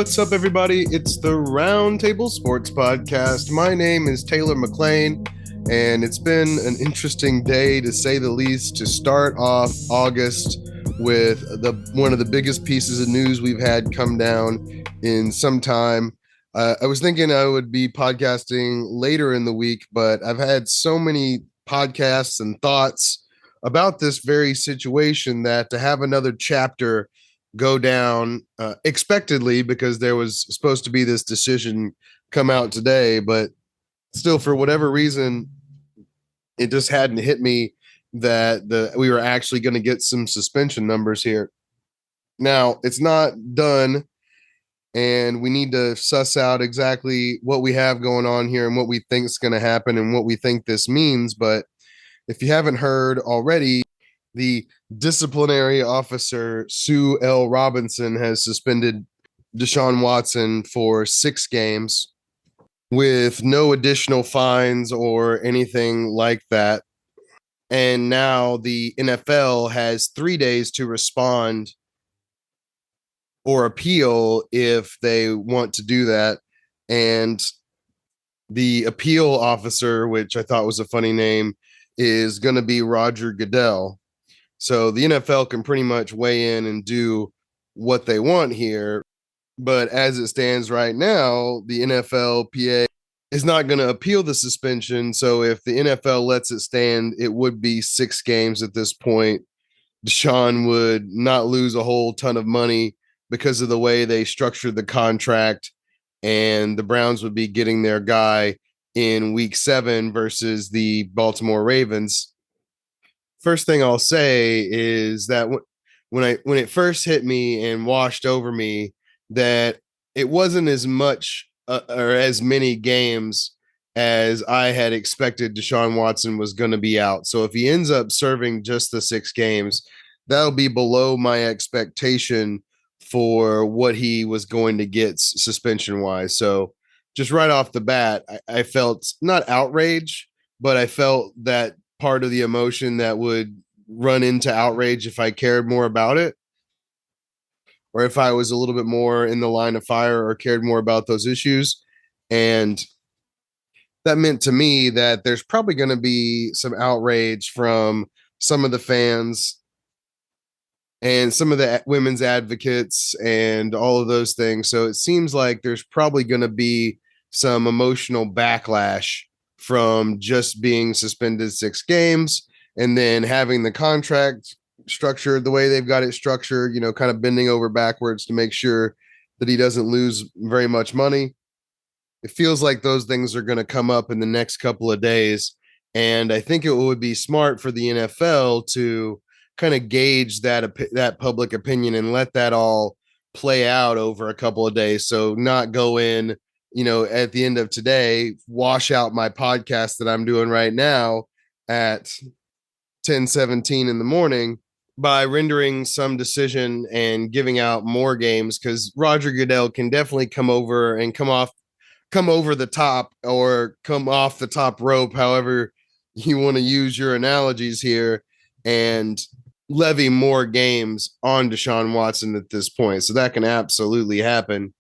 What's up, everybody? It's the Roundtable Sports Podcast. My name is Taylor McLean, and it's been an interesting day, to say the least, to start off August with one of the biggest pieces of news we've had come down in some time. I was thinking I would be podcasting later in the week, but I've had so many podcasts and thoughts about this very situation that to have another chapter go down expectedly, because there was supposed to be this decision come out today, but still, for whatever reason, it just hadn't hit me that we were actually going to get some suspension numbers here. Now, it's not done, and we need to suss out exactly what we have going on here and what we think is going to happen and what we think this means. But if you haven't heard already, the disciplinary officer, Sue L. Robinson, has suspended DeShaun Watson for 6 games with no additional fines or anything like that. And now the NFL has 3 days to respond or appeal if they want to do that. And the appeal officer, which I thought was a funny name, is going to be Roger Goodell. So the NFL can pretty much weigh in and do what they want here. But as it stands right now, the NFLPA is not going to appeal the suspension. So if the NFL lets it stand, it would be 6 games at this point. DeShaun would not lose a whole ton of money because of the way they structured the contract, and the Browns would be getting their guy in week 7 versus the Baltimore Ravens. First thing I'll say is that when it first hit me and washed over me, that it wasn't as much or as many games as I had expected DeShaun Watson was going to be out. So if he ends up serving just the 6 games, that'll be below my expectation for what he was going to get suspension wise. So just right off the bat, I felt not outrage, but I felt that part of the emotion that would run into outrage if I cared more about it, or if I was a little bit more in the line of fire or cared more about those issues. And that meant to me that there's probably going to be some outrage from some of the fans and some of the women's advocates and all of those things. So it seems like there's probably going to be some emotional backlash from just being suspended 6 games and then having the contract structured the way they've got it structured, kind of bending over backwards to make sure that he doesn't lose very much money. It feels like those things are going to come up in the next couple of days. And I think it would be smart for the NFL to kind of gauge that public opinion and let that all play out over a couple of days. So not go in, at the end of today, wash out my podcast that I'm doing right now at 10:17 in the morning by rendering some decision and giving out more games, because Roger Goodell can definitely come over and come over the top, or come off the top rope, however you want to use your analogies here, and levy more games on DeShaun Watson at this point. So that can absolutely happen.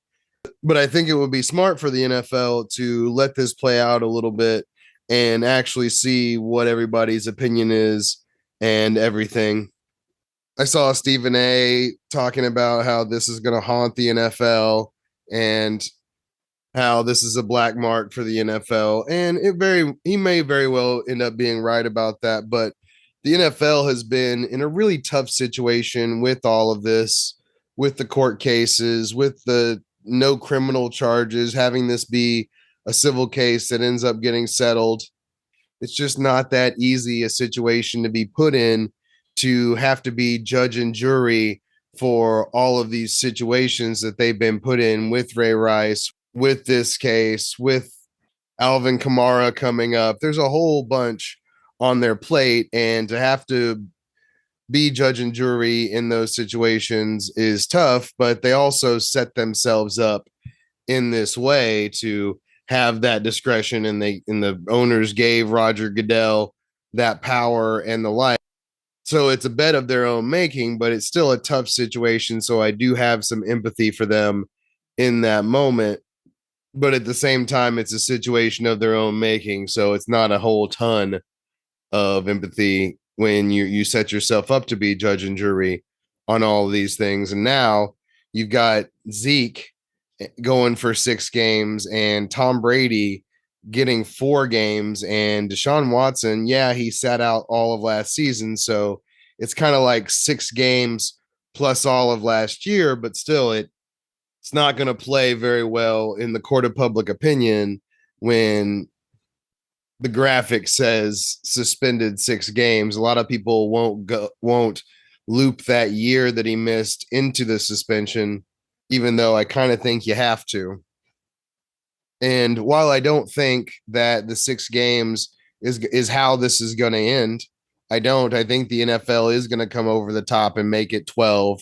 But I think it would be smart for the NFL to let this play out a little bit and actually see what everybody's opinion is and everything. I saw Stephen A. talking about how this is going to haunt the NFL and how this is a black mark for the NFL. And he may very well end up being right about that. But the NFL has been in a really tough situation with all of this, with the court cases, with the no criminal charges, having this be a civil case that ends up getting settled. It's just not that easy a situation to be put in, to have to be judge and jury for all of these situations that they've been put in with Ray Rice, with this case, with Alvin Kamara coming up. There's a whole bunch on their plate, and to have to be judge and jury in those situations is tough, but they also set themselves up in this way to have that discretion, and the owners gave Roger Goodell that power and the like. So it's a bet of their own making, but it's still a tough situation. So I do have some empathy for them in that moment. But at the same time, it's a situation of their own making. So it's not a whole ton of empathy when you set yourself up to be judge and jury on all of these things. And now you've got Zeke going for 6 games and Tom Brady getting 4 games, and DeShaun Watson, yeah, he sat out all of last season. So it's kind of like 6 games plus all of last year, but still it's not going to play very well in the court of public opinion when the graphic says suspended 6 games. A lot of people won't loop that year that he missed into the suspension, even though I kind of think you have to. And while I don't think that the 6 games is how this is going to end, I don't. I think the NFL is going to come over the top and make it 12,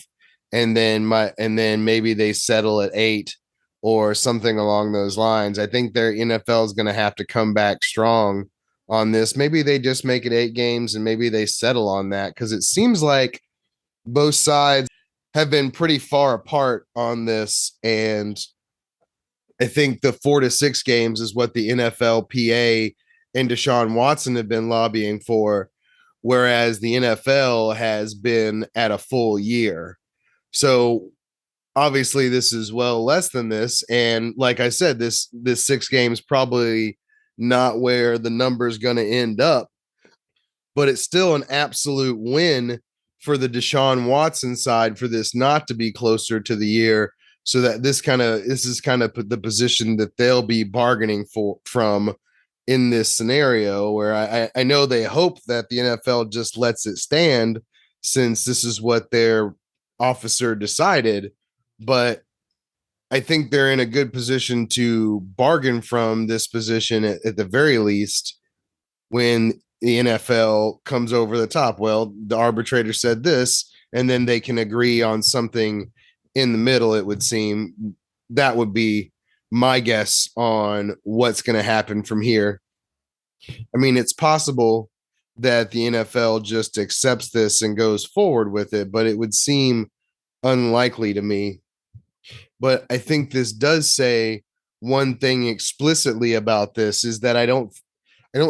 and then maybe they settle at 8 or something along those lines. I think their NFL is going to have to come back strong on this. Maybe they just make it 8 games and maybe they settle on that, because it seems like both sides have been pretty far apart on this, and I think the 4 to 6 games is what the NFLPA and Deshaun Watson have been lobbying for, whereas the NFL has been at a full year. So obviously this is well less than this. And like I said, this 6 games probably not where the number's going to end up, but it's still an absolute win for the Deshaun Watson side for this not to be closer to the year, so that this is kind of the position that they'll be bargaining from in this scenario, where I know they hope that the NFL just lets it stand since this is what their officer decided, but I think they're in a good position to bargain from this position at the very least when the NFL comes over the top. Well, the arbitrator said this, and then they can agree on something in the middle, it would seem. That would be my guess on what's going to happen from here. I mean, it's possible that the NFL just accepts this and goes forward with it, but it would seem unlikely to me. But I think this does say one thing explicitly about this, is that I don't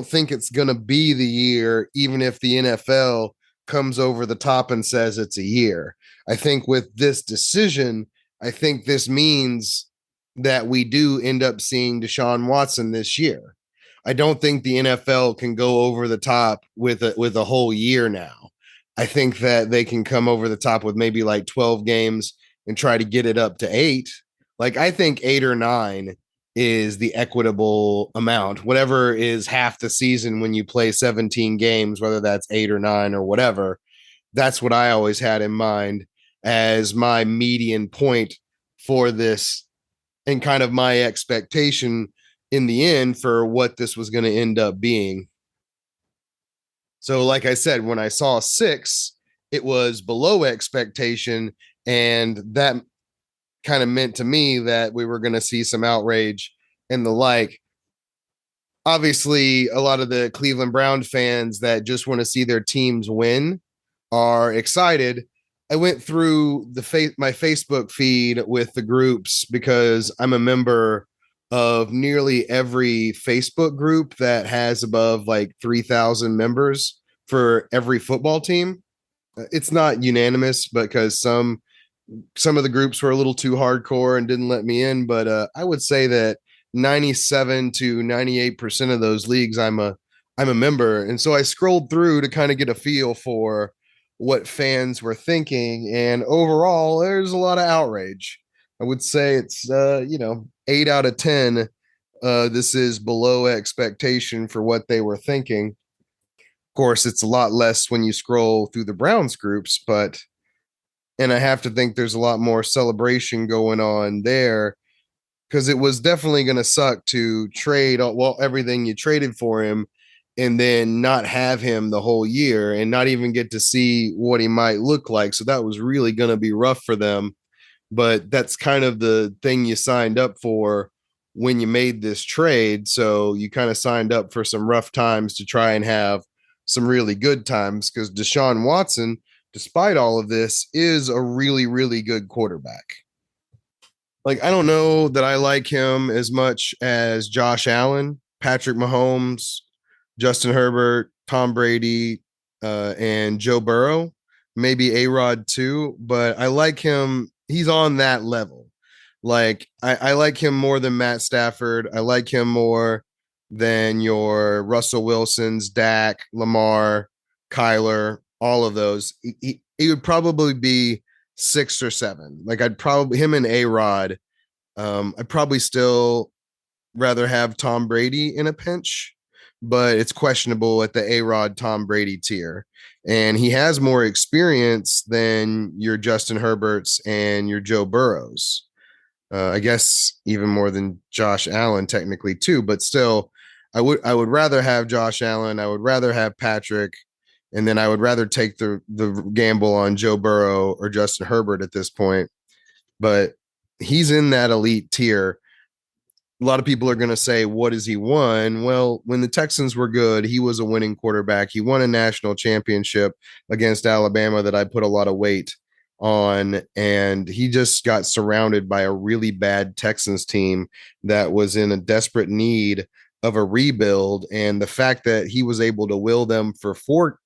think it's going to be the year, even if the NFL comes over the top and says it's a year. I think with this decision, I think this means that we do end up seeing Deshaun Watson this year. I don't think the NFL can go over the top with a whole year now. I think that they can come over the top with maybe like 12 games and try to get it up to 8. Like, I think 8 or 9 is the equitable amount, whatever is half the season when you play 17 games, whether that's 8 or 9 or whatever. That's what I always had in mind as my median point for this, and kind of my expectation in the end for what this was going to end up being. So like I said, when I saw 6, it was below expectation, and that kind of meant to me that we were going to see some outrage and the like. Obviously, a lot of the Cleveland Brown fans that just want to see their teams win are excited. I went through my Facebook feed with the groups, because I'm a member of nearly every Facebook group that has above like 3,000 members for every football team. It's not unanimous, because some of the groups were a little too hardcore and didn't let me in, but I would say that 97 to 98% of those leagues I'm a member. And so I scrolled through to kind of get a feel for what fans were thinking, and overall there's a lot of outrage. I would say it's 8 out of 10 this is below expectation for what they were thinking. Of course, it's a lot less when you scroll through the Browns groups, and I have to think there's a lot more celebration going on there, because it was definitely going to suck to trade everything you traded for him and then not have him the whole year and not even get to see what he might look like. So that was really going to be rough for them. But that's kind of the thing you signed up for when you made this trade. So you kind of signed up for some rough times to try and have some really good times, because Deshaun Watson, despite all of this, is a really, really good quarterback. Like, I don't know that I like him as much as Josh Allen, Patrick Mahomes, Justin Herbert, Tom Brady, and Joe Burrow, maybe A Rod too, but I like him. He's on that level. Like, I like him more than Matt Stafford. I like him more than your Russell Wilsons, Dak, Lamar, Kyler, all of those. He would probably be 6 or 7. Like, I'd probably him and A Rod. I'd probably still rather have Tom Brady in a pinch, but it's questionable at the A Rod Tom Brady tier. And he has more experience than your Justin Herberts and your Joe Burrows. I guess even more than Josh Allen technically too, but still, I would rather have Josh Allen. I would rather have Patrick, and then I would rather take the gamble on Joe Burrow or Justin Herbert at this point. But he's in that elite tier. A lot of people are going to say, what has he won? Well, when the Texans were good, he was a winning quarterback. He won a national championship against Alabama that I put a lot of weight on. And he just got surrounded by a really bad Texans team that was in a desperate need of a rebuild. And the fact that he was able to will them for 4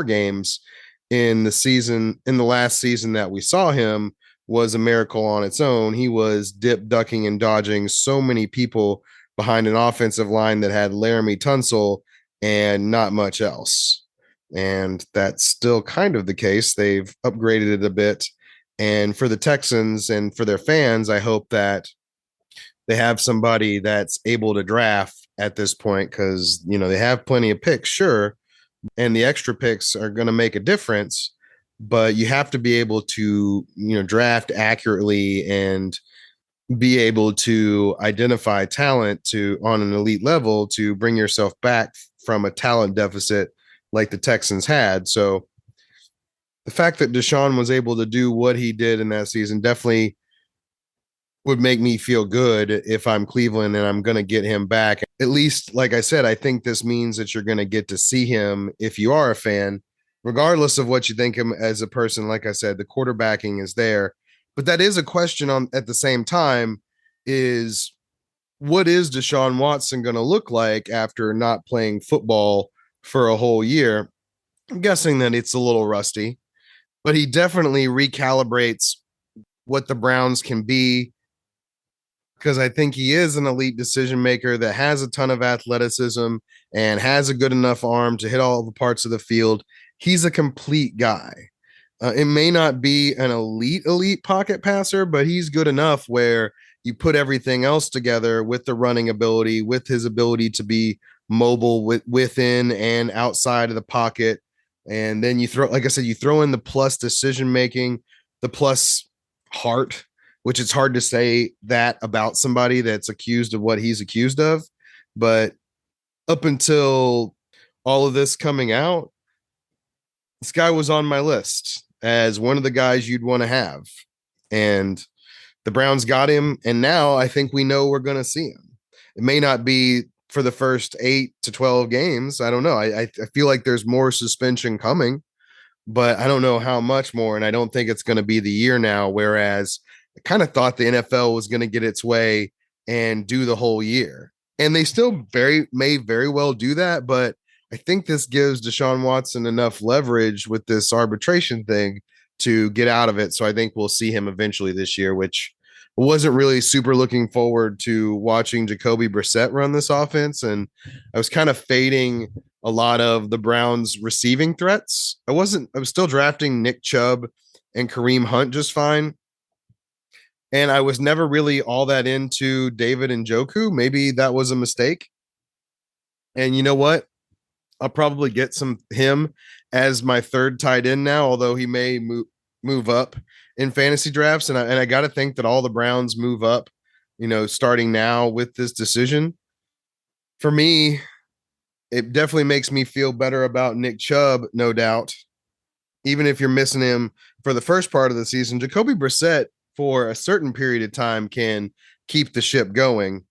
games in the last season that we saw him was a miracle on its own. He was dip, ducking, and dodging so many people behind an offensive line that had Laramie Tunsil and not much else. And that's still kind of the case. They've upgraded it a bit. And for the Texans and for their fans, I hope that they have somebody that's able to draft at this point because, they have plenty of picks, sure. And the extra picks are going to make a difference, but you have to be able to, draft accurately and be able to identify talent to on an elite level to bring yourself back from a talent deficit like the Texans had. So the fact that DeShaun was able to do what he did in that season definitely would make me feel good if I'm Cleveland and I'm going to get him back. At least, like I said, I think this means that you're going to get to see him if you are a fan, regardless of what you think him as a person. Like I said, the quarterbacking is there, but that is a question on at the same time is what is DeShaun Watson going to look like after not playing football for a whole year? I'm guessing that it's a little rusty, but he definitely recalibrates what the Browns can be because I think he is an elite decision maker that has a ton of athleticism and has a good enough arm to hit all the parts of the field. He's a complete guy. It may not be an elite pocket passer, but he's good enough where you put everything else together with the running ability, with his ability to be mobile within and outside of the pocket. And then you throw, like I said, you throw in the plus decision making, the plus heart, which it's hard to say that about somebody that's accused of what he's accused of. But up until all of this coming out, this guy was on my list as one of the guys you'd want to have. And the Browns got him. And now I think we know we're going to see him. It may not be for the first 8 to 12 games. I don't know. I feel like there's more suspension coming, but I don't know how much more. And I don't think it's going to be the year now. Whereas I kind of thought the NFL was going to get its way and do the whole year. And they still may very well do that. But I think this gives DeShaun Watson enough leverage with this arbitration thing to get out of it. So I think we'll see him eventually this year, which wasn't really super looking forward to watching Jacoby Brissett run this offense. And I was kind of fading a lot of the Browns receiving threats. I was still drafting Nick Chubb and Kareem Hunt just fine. And I was never really all that into David Njoku. Maybe that was a mistake. And you know what? I'll probably get him as my third tight end now, although he may move up in fantasy drafts. And I got to think that all the Browns move up, starting now with this decision. For me, it definitely makes me feel better about Nick Chubb, no doubt. Even if you're missing him for the first part of the season, Jacoby Brissett for a certain period of time can keep the ship going.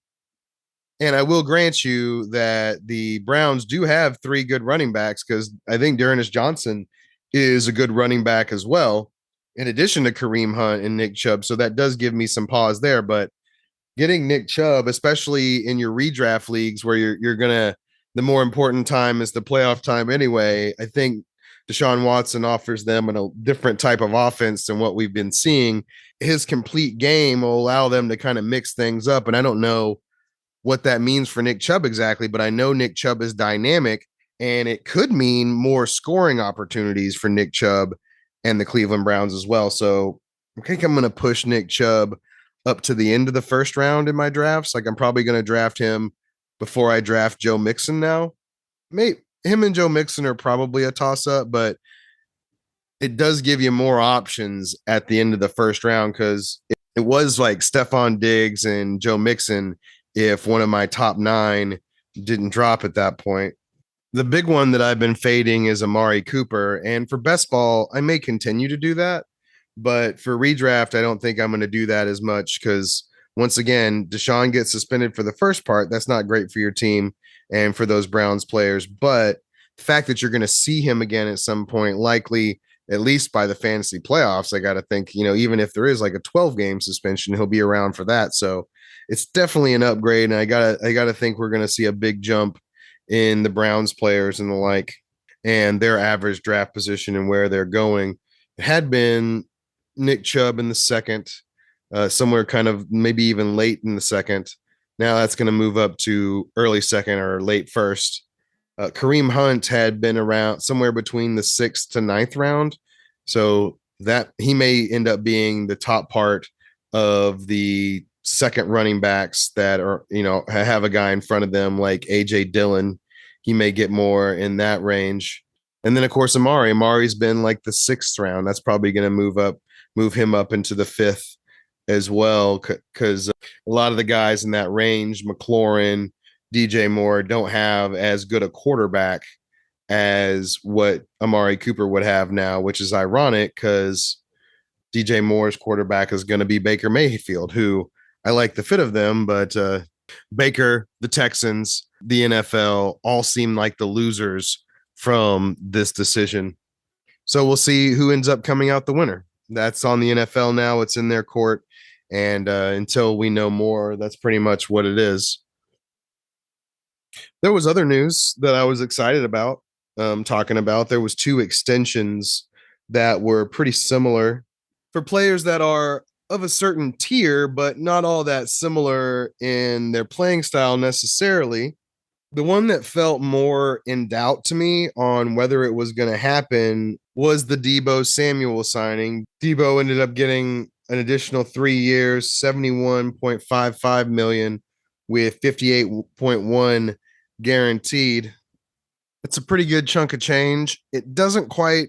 And I will grant you that the Browns do have 3 good running backs because I think D'Ernest Johnson is a good running back as well. in addition to Kareem Hunt and Nick Chubb. So that does give me some pause there. But getting Nick Chubb, especially in your redraft leagues where you're gonna, the more important time is the playoff time anyway. I think DeShaun Watson offers them a different type of offense than what we've been seeing. His complete game will allow them to kind of mix things up. And I don't know what that means for Nick Chubb exactly, but I know Nick Chubb is dynamic, and it could mean more scoring opportunities for Nick Chubb and the Cleveland Browns as well. So I think I'm going to push Nick Chubb up to the end of the first round in my drafts. Like I'm probably going to draft him before I draft Joe Mixon now. Maybe him and Joe Mixon are probably a toss up, but it does give you more options at the end of the first round because it was like Stephon Diggs and Joe Mixon if one of my top 9 didn't drop at that point. The big one that I've been fading is Amari Cooper. And for best ball, I may continue to do that. But for redraft, I don't think I'm going to do that as much because once again, DeShaun gets suspended for the first part. That's not great for your team and for those Browns players. But the fact that you're going to see him again at some point, likely at least by the fantasy playoffs, I got to think, even if there is like a 12-game suspension, he'll be around for that. So it's definitely an upgrade. And I gotta think we're going to see a big jump in the Browns players and the like, and their average draft position and where they're going. It had been Nick Chubb in the second, somewhere kind of maybe even late in the second. Now that's going to move up to early second or late first. Kareem Hunt had been around somewhere between the 6th to 9th round. So that he may end up being the top part of the second running backs that are, have a guy in front of them like AJ Dillon. He may get more in that range. And then of course, Amari's been like the 6th round. That's probably going to move him up into the 5th as well. Cause a lot of the guys in that range, McLaurin, DJ Moore, don't have as good a quarterback as what Amari Cooper would have now, which is ironic because DJ Moore's quarterback is going to be Baker Mayfield, who I like the fit of them, but Baker, the Texans, the NFL all seem like the losers from this decision. So we'll see who ends up coming out the winner. That's on the NFL now. It's in their court. And until we know more, that's pretty much what it is. There was other news that I was excited about talking about. There was 2 extensions that were pretty similar for players that are of a certain tier, but not all that similar in their playing style necessarily. The one that felt more in doubt to me on whether it was going to happen was the Deebo Samuel signing. Deebo ended up getting an additional 3 years, $71.55 million with 58.1 guaranteed. It's a pretty good chunk of change. It doesn't quite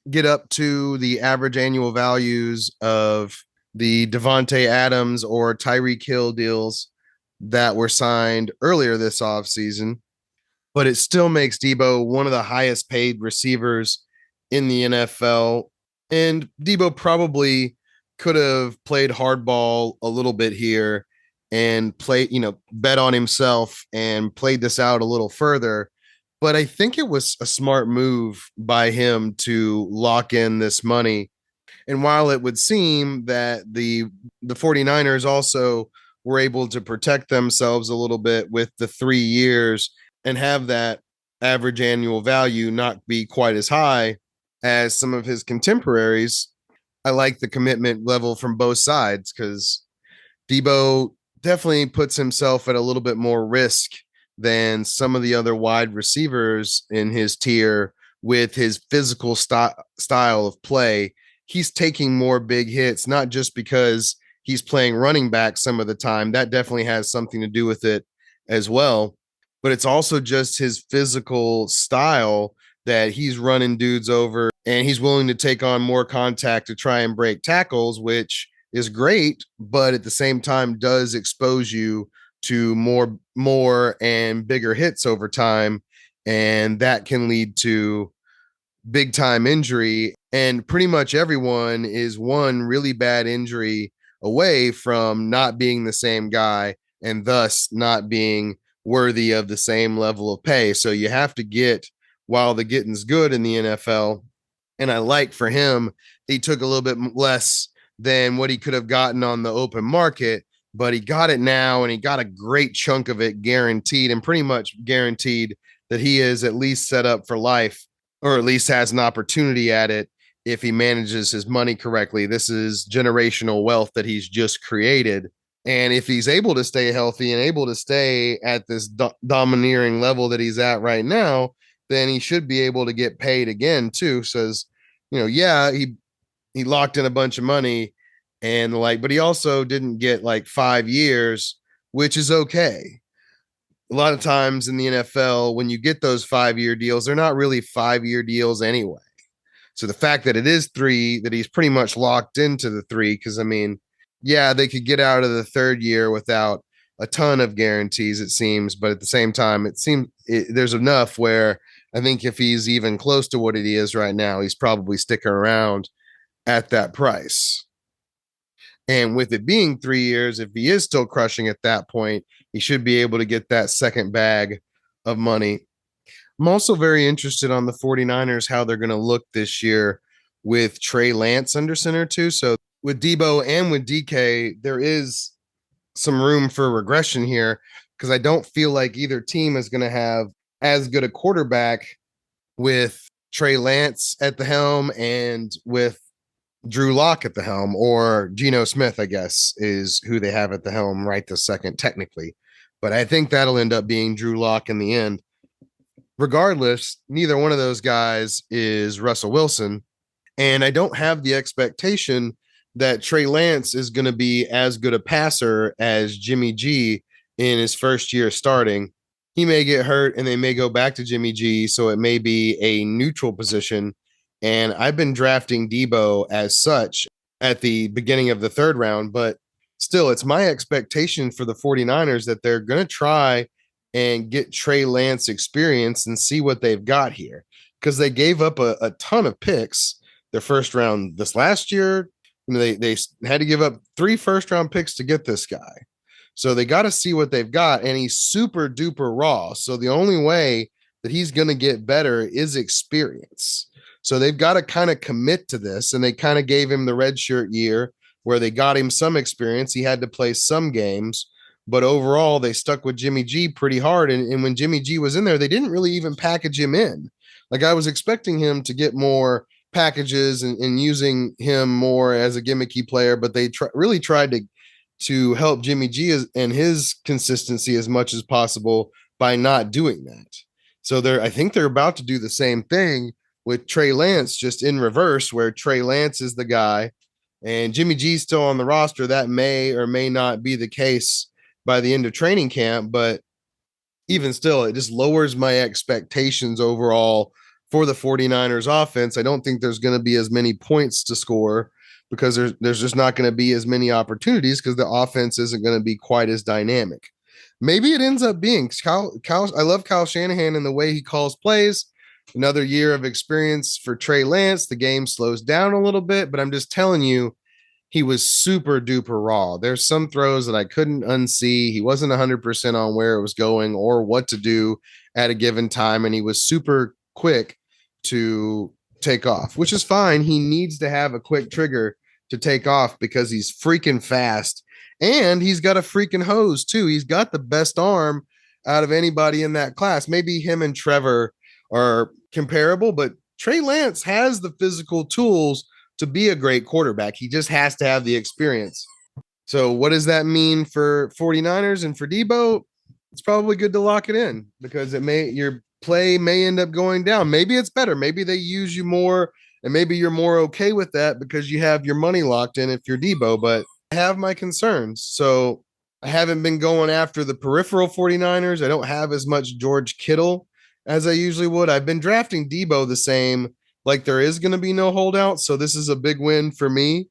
get up to the average annual values of the Devontae Adams or Tyreek Hill deals that were signed earlier this offseason, but it still makes Deebo one of the highest paid receivers in the NFL. And Deebo probably could have played hardball a little bit here and bet on himself and played this out a little further. But I think it was a smart move by him to lock in this money. And while it would seem that the 49ers also were able to protect themselves a little bit with the 3 years and have that average annual value not be quite as high as some of his contemporaries, I like the commitment level from both sides because Deebo definitely puts himself at a little bit more risk than some of the other wide receivers in his tier with his physical style of play. He's taking more big hits, not just because he's playing running back some of the time. That definitely has something to do with it as well. But it's also just his physical style that he's running dudes over and he's willing to take on more contact to try and break tackles, which is great, but at the same time does expose you to more and bigger hits over time. And that can lead to big time injury. And pretty much everyone is one really bad injury away from not being the same guy and thus not being worthy of the same level of pay. So you have to get, while the getting's good in the NFL, And I like for him, he took a little bit less than what he could have gotten on the open market, but he got it now and he got a great chunk of it guaranteed, and pretty much guaranteed that he is at least set up for life, or at least has an opportunity at it if he manages his money correctly. This is generational wealth that he's just created. And if he's able to stay healthy and able to stay at this domineering level that he's at right now, then he should be able to get paid again too. Says, yeah, he locked in a bunch of money and like, but he also didn't get like 5 years, which is okay. A lot of times in the NFL, when you get those 5 year deals, they're not really 5 year deals anyway. So the fact that it is three, that he's pretty much locked into the three, because I mean, yeah, they could get out of the third year without a ton of guarantees, it seems, but at the same time, it seems there's enough where I think if he's even close to what it is right now, he's probably sticking around at that price. And with it being 3 years, if he is still crushing at that point, he should be able to get that second bag of money. I'm also very interested on the 49ers, how they're going to look this year with Trey Lance under center too. So with Deebo and with DK, there is some room for regression here, because I don't feel like either team is going to have as good a quarterback with Trey Lance at the helm and with Drew Lock at the helm, or Geno Smith, I guess, is who they have at the helm right this second, technically. But I think that'll end up being Drew Lock in the end. Regardless, neither one of those guys is Russell Wilson. And I don't have the expectation that Trey Lance is going to be as good a passer as Jimmy G in his first year starting. He may get hurt and they may go back to Jimmy G, so it may be a neutral position. And I've been drafting Deebo as such at the beginning of the third round, but still, it's my expectation for the 49ers that they're going to try and get Trey Lance experience and see what they've got here, because they gave up a ton of picks their first round this last year. They had to give up 3 first round picks to get this guy. So they got to see what they've got, and he's super duper raw. So the only way that he's going to get better is experience. So they've got to kind of commit to this, and they kind of gave him the redshirt year where they got him some experience. He had to play some games, but overall they stuck with Jimmy G pretty hard. And when Jimmy G was in there, they didn't really even package him in. Like, I was expecting him to get more packages and using him more as a gimmicky player, but they really tried to help Jimmy G and his consistency as much as possible by not doing that. So I think they're about to do the same thing with Trey Lance, just in reverse, where Trey Lance is the guy and Jimmy G's still on the roster. That may or may not be the case by the end of training camp, but even still, it just lowers my expectations overall for the 49ers offense. I don't think there's going to be as many points to score, because there's just not going to be as many opportunities, because the offense isn't going to be quite as dynamic. Maybe it ends up being Kyle. I love Kyle Shanahan and the way he calls plays. Another year of experience for Trey Lance. The game slows down a little bit, but I'm just telling you, he was super duper raw. There's some throws that I couldn't unsee. He wasn't 100% on where it was going or what to do at a given time, and he was super quick to take off, which is fine. He needs to have a quick trigger to take off because he's freaking fast, and he's got a freaking hose too. He's got the best arm out of anybody in that class. Maybe him and Trevor are comparable, but Trey Lance has the physical tools to be a great quarterback. He just has to have the experience. So what does that mean for 49ers and for Deebo? It's probably good to lock it in, because your play may end up going down. Maybe it's better. Maybe they use you more, and maybe you're more okay with that because you have your money locked in if you're Deebo, but I have my concerns. So I haven't been going after the peripheral 49ers. I don't have as much George Kittle as I usually would. I've been drafting Deebo the same, like there is going to be no holdout. So this is a big win for me.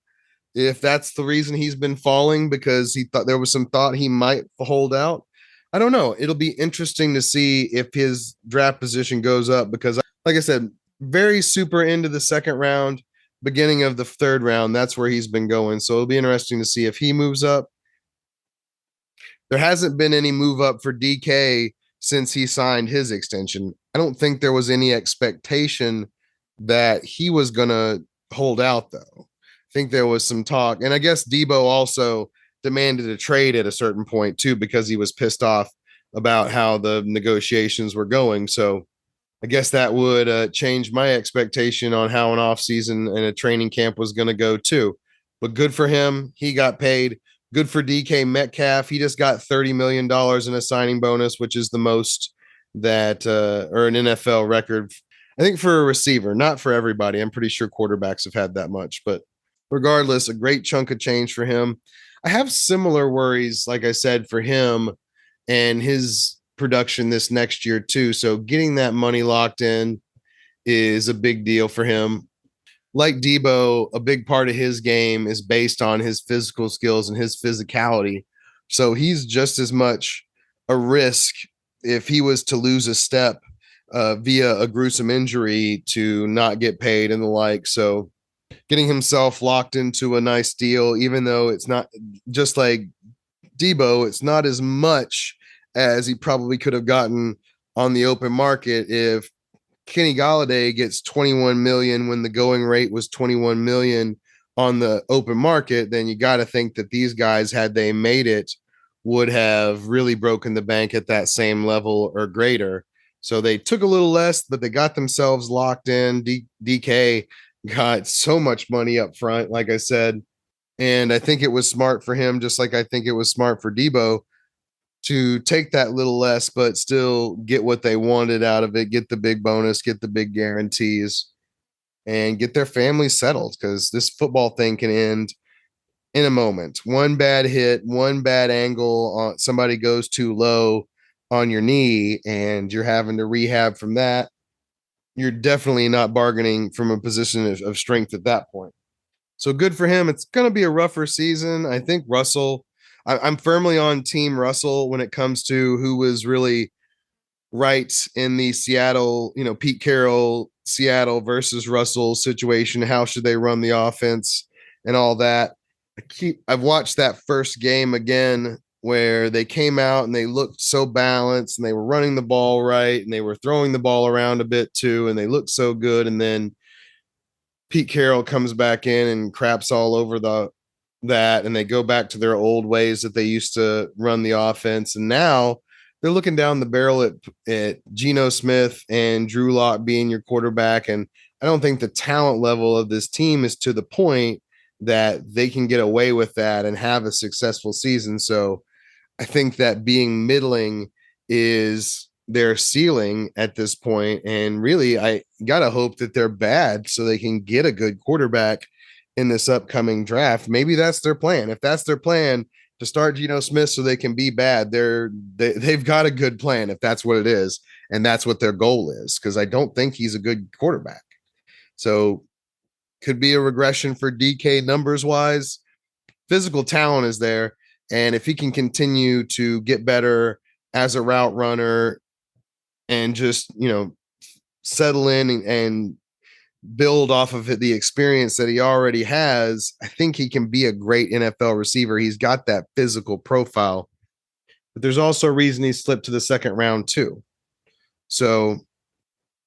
If that's the reason he's been falling, because he thought there was some thought he might hold out. I don't know. It'll be interesting to see if his draft position goes up, because like I said, very super into the second round, beginning of the third round. That's where he's been going. So it'll be interesting to see if he moves up. There hasn't been any move up for DK since he signed his extension. I don't think there was any expectation that he was going to hold out, though. I think there was some talk, and I guess Deebo also demanded a trade at a certain point too because he was pissed off about how the negotiations were going. So I guess that would change my expectation on how an offseason and a training camp was going to go too. But good for him. He got paid. Good for DK Metcalf. He just got $30 million in a signing bonus, which is the most that, or an NFL record. I think for a receiver, not for everybody. I'm pretty sure quarterbacks have had that much, but regardless, a great chunk of change for him. I have similar worries, like I said, for him and his production this next year too. So getting that money locked in is a big deal for him. Like Deebo, a big part of his game is based on his physical skills and his physicality. So he's just as much a risk if he was to lose a step via a gruesome injury to not get paid and the like. So getting himself locked into a nice deal, even though it's not just like Deebo, it's not as much as he probably could have gotten on the open market if Kenny Golladay gets 21 million when the going rate was 21 million on the open market. Then you got to think that these guys, had they made it, would have really broken the bank at that same level or greater. So they took a little less, but they got themselves locked in. DK got so much money up front, like I said. And I think it was smart for him, just like I think it was smart for Deebo to take that little less, but still get what they wanted out of it, get the big bonus, get the big guarantees, and get their family settled, because this football thing can end in a moment. One bad hit, one bad angle, somebody goes too low on your knee, and you're having to rehab from that. You're definitely not bargaining from a position of strength at that point. So good for him. It's going to be a rougher season. I think Russell, I'm firmly on team Russell when it comes to who was really right in the Seattle, Pete Carroll, Seattle versus Russell situation. How should they run the offense and all that? I've watched that first game again where they came out and they looked so balanced and they were running the ball right and they were throwing the ball around a bit too, and they looked so good. And then Pete Carroll comes back in and craps all over that, and they go back to their old ways that they used to run the offense. And now they're looking down the barrel at Geno Smith and Drew Lock being your quarterback. And I don't think the talent level of this team is to the point that they can get away with that and have a successful season. So I think that being middling is their ceiling at this point. And really, I got to hope that they're bad so they can get a good quarterback in this upcoming draft. Maybe that's their plan. If that's their plan, to start Geno Smith so they can be bad, they've got a good plan if that's what it is. And that's what their goal is, because I don't think he's a good quarterback. So could be a regression for DK numbers wise. Physical talent is there. And if he can continue to get better as a route runner and just, settle in and build off of the experience that he already has, I think he can be a great NFL receiver. He's got that physical profile, but there's also a reason he slipped to the second round too. So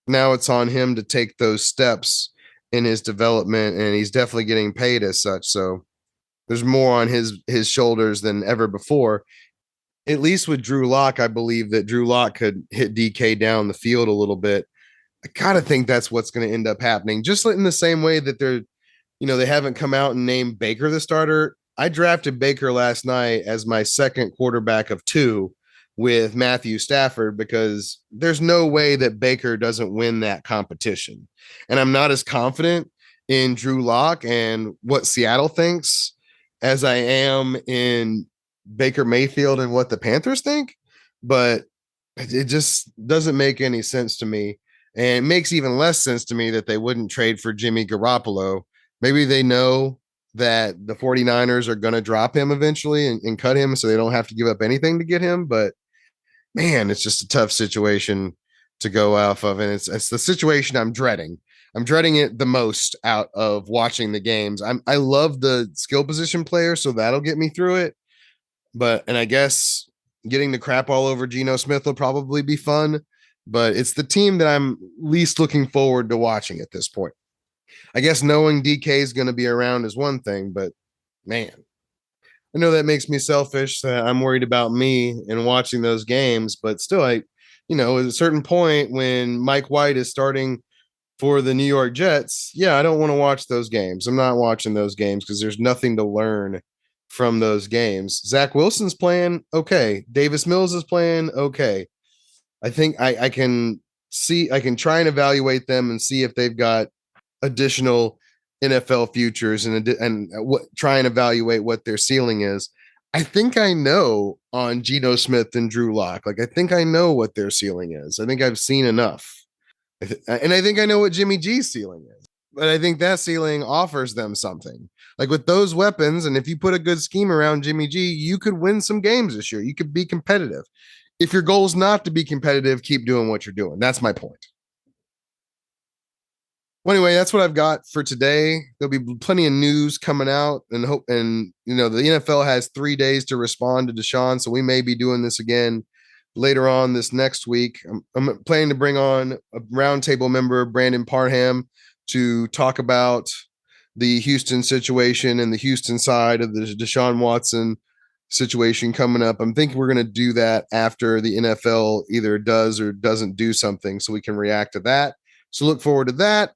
now it's on him to take those steps in his development, and he's definitely getting paid as such. So there's more on his shoulders than ever before. At least with Drew Lock, I believe that Drew Lock could hit DK down the field a little bit. I gotta think that's what's going to end up happening. Just in the same way that they haven't come out and named Baker the starter. I drafted Baker last night as my second quarterback of two with Matthew Stafford, because there's no way that Baker doesn't win that competition. And I'm not as confident in Drew Lock and what Seattle thinks as I am in Baker Mayfield and what the Panthers think, but it just doesn't make any sense to me. And it makes even less sense to me that they wouldn't trade for Jimmy Garoppolo. Maybe they know that the 49ers are going to drop him eventually and cut him so they don't have to give up anything to get him. But man, it's just a tough situation to go off of. And it's the situation I'm dreading. I'm dreading it the most out of watching the games. I love the skill position player, so that'll get me through it. And I guess getting the crap all over Geno Smith will probably be fun. but it's the team that I'm least looking forward to watching at this point. I guess knowing DK is going to be around is one thing, but man, I know that makes me selfish. I'm worried about me and watching those games, but still, at a certain point when Mike White is starting for the New York Jets, yeah, I don't want to watch those games. I'm not watching those games because there's nothing to learn from those games. Zach Wilson's playing okay. Davis Mills is playing okay. I think I can try and evaluate them and see if they've got additional NFL futures and try and evaluate what their ceiling is. I think I know on Geno Smith and Drew Lock. Like I think I know what their ceiling is. I think I've seen enough. And I think I know what Jimmy G's ceiling is. But I think that ceiling offers them something. Like with those weapons, and if you put a good scheme around Jimmy G, you could win some games this year. You could be competitive. If your goal is not to be competitive, keep doing what you're doing. That's my point. Well, anyway, that's what I've got for today. There'll be plenty of news coming out, and the NFL has 3 days to respond to DeShaun, so we may be doing this again later on this next week. I'm planning to bring on a roundtable member, Brandon Parham, to talk about the Houston situation and the Houston side of the DeShaun Watson situation coming up. I'm thinking we're going to do that after the NFL either does or doesn't do something, so we can react to that. So look forward to that.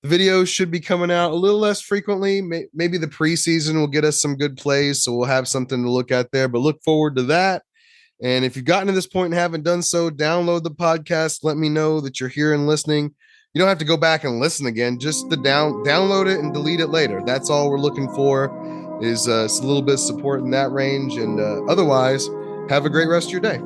The videos should be coming out a little less frequently. Maybe the preseason will get us some good plays, so we'll have something to look at there. But look forward to that. And if you've gotten to this point and haven't done so, download the podcast. Let me know that you're here and listening. You don't have to go back and listen again. Just download it and delete it later. That's all we're looking for is a little bit of support in that range. And otherwise, have a great rest of your day.